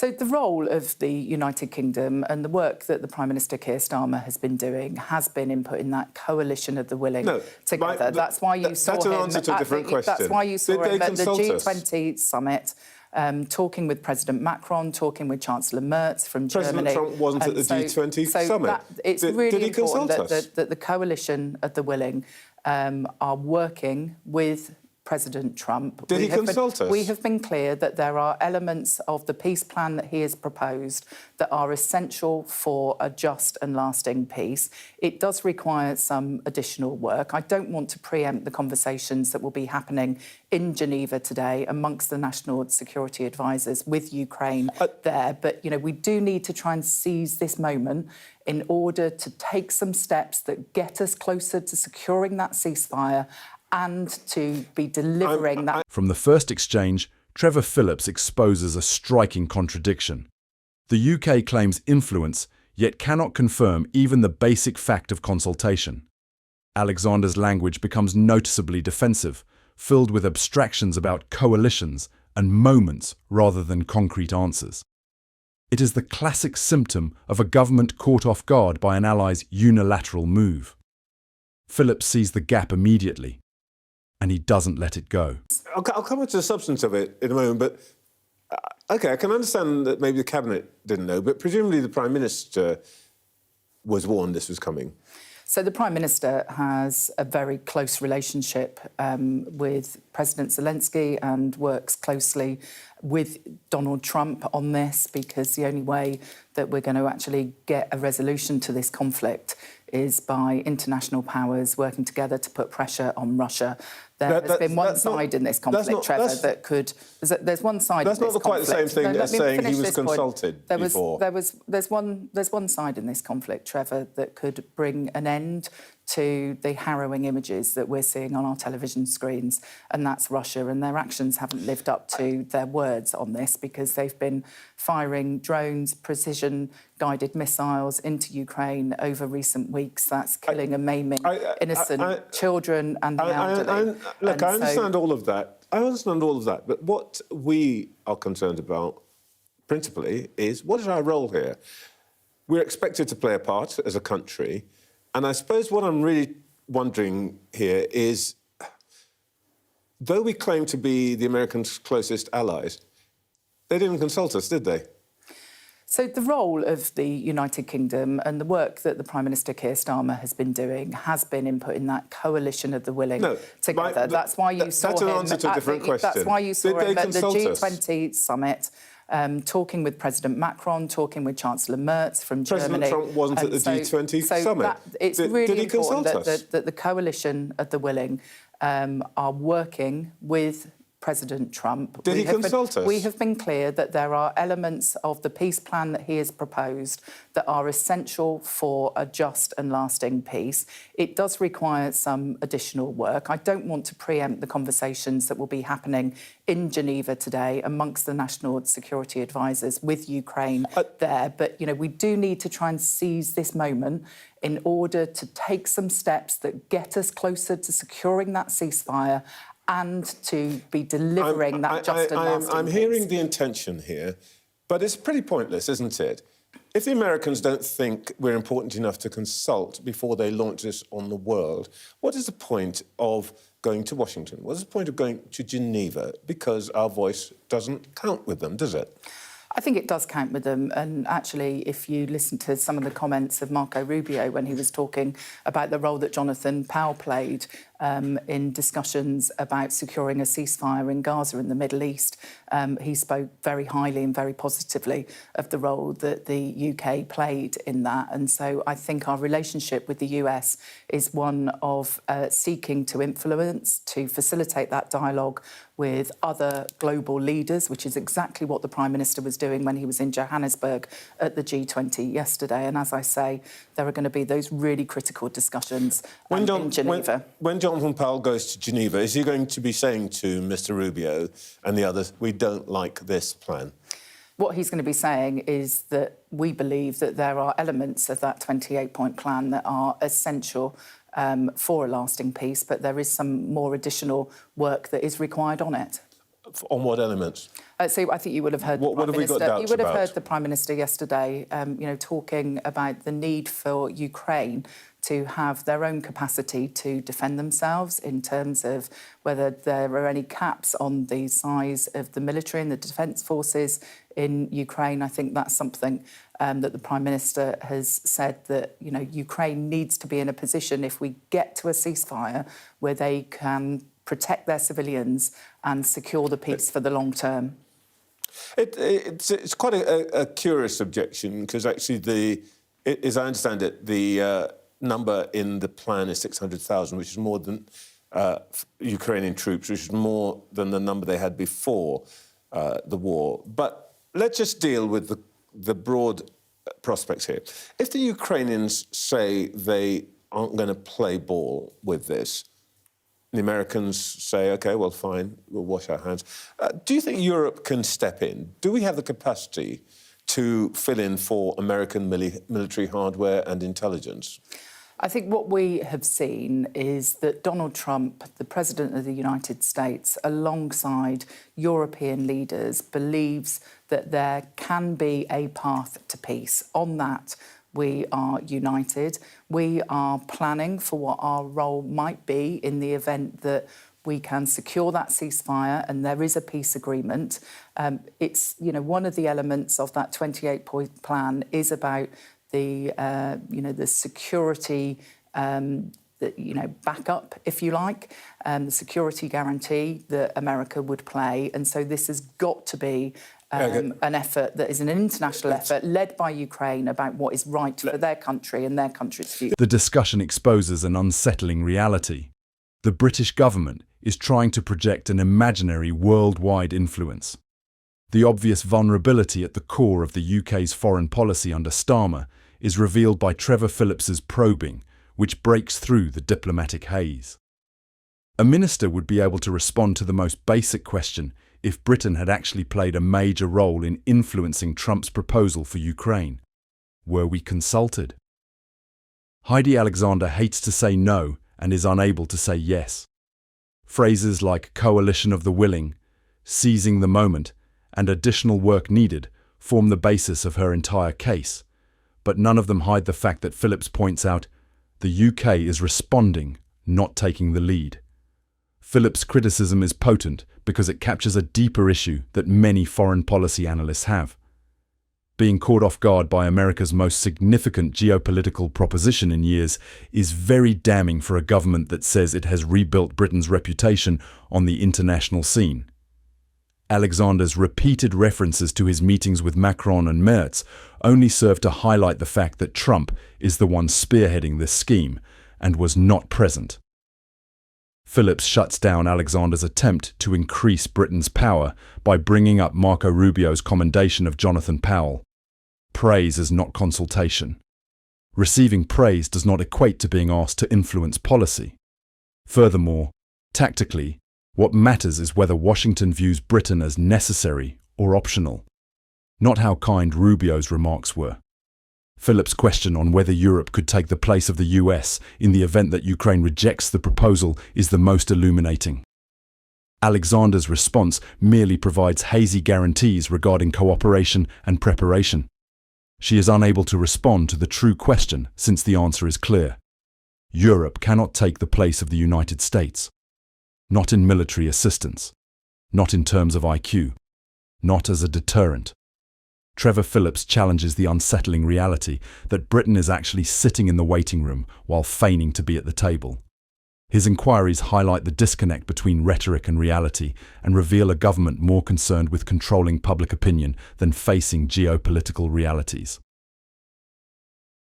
So the role of the United Kingdom and the work that the Prime Minister Keir Starmer has been doing has been in putting that coalition of the willing together. That's why you saw that's him. An answer to a different question. That's why you saw him at the G20 summit. Talking with President Macron, talking with Chancellor Merz from Germany. President Trump wasn't at the G20 summit. It's really important that the coalition of the willing are working with President Trump. Did he consult us? We have been clear that there are elements of the peace plan that he has proposed that are essential for a just and lasting peace. It does require some additional work. I don't want to preempt the conversations that will be happening in Geneva today amongst the national security advisors with Ukraine there. But, we do need to try and seize this moment in order to take some steps that get us closer to securing that ceasefire and to be delivering that. From the first exchange, Trevor Phillips exposes a striking contradiction. The UK claims influence, yet cannot confirm even the basic fact of consultation. Alexander's language becomes noticeably defensive, filled with abstractions about coalitions and moments rather than concrete answers. It is the classic symptom of a government caught off guard by an ally's unilateral move. Phillips sees the gap immediately, and he doesn't let it go. I'll come on to the substance of it in a moment, but OK, I can understand that maybe the Cabinet didn't know, but presumably the Prime Minister was warned this was coming. So the Prime Minister has a very close relationship with President Zelensky and works closely with Donald Trump on this, because the only way that we're going to actually get a resolution to this conflict is by international powers working together to put pressure on Russia. There has been one side in this conflict, Trevor, that could... There's one side in this conflict. That's not quite the same thing as saying he was consulted before. There's one side in this conflict, Trevor, that could bring an end to the harrowing images that we're seeing on our television screens, and that's Russia, and their actions haven't lived up to their words on this, because they've been firing drones, precision-guided missiles into Ukraine over recent weeks. That's killing and maiming innocent children and the elderly. Look, I understand all of that. But what we are concerned about, principally, is what is our role here? We're expected to play a part as a country, and I suppose what I'm really wondering here is, though we claim to be the Americans' closest allies, they didn't consult us, did they? So the role of the United Kingdom and the work that the Prime Minister Keir Starmer has been doing has been in putting that coalition of the willing together. That's why you saw him... That's an answer to a different question. That's why you saw him at the G20 us? summit, talking with President Macron, talking with Chancellor Merz from Germany. President Trump wasn't at the G20 summit. It's really important that the coalition of the willing are working with President Trump. Did he consult us? We have been clear that there are elements of the peace plan that he has proposed that are essential for a just and lasting peace. It does require some additional work. I don't want to preempt the conversations that will be happening in Geneva today amongst the national security advisors with Ukraine there. But, we do need to try and seize this moment in order to take some steps that get us closer to securing that ceasefire and to be delivering that just and lasting peace. I'm hearing the intention here, but it's pretty pointless, isn't it? If the Americans don't think we're important enough to consult before they launch this on the world, what is the point of going to Washington? What is the point of going to Geneva? Because our voice doesn't count with them, does it? I think it does count with them. And actually, if you listen to some of the comments of Marco Rubio when he was talking about the role that Jonathan Powell played in discussions about securing a ceasefire in Gaza in the Middle East, he spoke very highly and very positively of the role that the UK played in that. And so I think our relationship with the US is one of seeking to influence, to facilitate that dialogue with other global leaders, which is exactly what the Prime Minister was doing when he was in Johannesburg at the G20 yesterday. And as I say, there are going to be those really critical discussions in Geneva. When Jonathan Powell goes to Geneva, is he going to be saying to Mr Rubio and the others, we don't like this plan? What he's going to be saying is that we believe that there are elements of that 28-point plan that are essential for a lasting peace, but there is some more additional work that is required on it. On what elements? So I think you would have heard What have we got doubts you would have about? heard the Prime Minister yesterday, talking about the need for Ukraine to have their own capacity to defend themselves in terms of whether there are any caps on the size of the military and the defence forces in Ukraine. I think that's something that the Prime Minister has said that, Ukraine needs to be in a position, if we get to a ceasefire, where they can protect their civilians and secure the peace for the long term. It's quite a curious objection, because actually, as I understand it, the number in the plan is 600,000, which is more than Ukrainian troops, which is more than the number they had before the war. But let's just deal with the broad prospects here. If the Ukrainians say they aren't going to play ball with this, the Americans say, OK, well, fine, we'll wash our hands. Do you think Europe can step in? Do we have the capacity to fill in for American military hardware and intelligence? I think what we have seen is that Donald Trump, the President of the United States, alongside European leaders, believes that there can be a path to peace. On that, we are united. We are planning for what our role might be in the event that we can secure that ceasefire and there is a peace agreement. It's, one of the elements of that 28-point plan is about the security, backup, if you like, the security guarantee that America would play. And so this has got to be an effort that is an international effort led by Ukraine about what is right for their country and their country's future. The discussion exposes an unsettling reality. The British government is trying to project an imaginary worldwide influence. The obvious vulnerability at the core of the UK's foreign policy under Starmer is revealed by Trevor Phillips's probing, which breaks through the diplomatic haze. A minister would be able to respond to the most basic question if Britain had actually played a major role in influencing Trump's proposal for Ukraine. Were we consulted? Heidi Alexander hates to say no and is unable to say yes. Phrases like coalition of the willing, seizing the moment, and additional work needed form the basis of her entire case, but none of them hide the fact that Phillips points out the UK is responding, not taking the lead. Phillips' criticism is potent because it captures a deeper issue that many foreign policy analysts have. Being caught off guard by America's most significant geopolitical proposition in years is very damning for a government that says it has rebuilt Britain's reputation on the international scene. Alexander's repeated references to his meetings with Macron and Merz only serve to highlight the fact that Trump is the one spearheading this scheme and was not present. Phillips shuts down Alexander's attempt to increase Britain's power by bringing up Marco Rubio's commendation of Jonathan Powell. Praise is not consultation. Receiving praise does not equate to being asked to influence policy. Furthermore, tactically, what matters is whether Washington views Britain as necessary or optional, not how kind Rubio's remarks were. Phillips' question on whether Europe could take the place of the US in the event that Ukraine rejects the proposal is the most illuminating. Alexander's response merely provides hazy guarantees regarding cooperation and preparation. She is unable to respond to the true question since the answer is clear. Europe cannot take the place of the United States. Not in military assistance, not in terms of IQ, not as a deterrent. Trevor Phillips challenges the unsettling reality that Britain is actually sitting in the waiting room while feigning to be at the table. His inquiries highlight the disconnect between rhetoric and reality and reveal a government more concerned with controlling public opinion than facing geopolitical realities.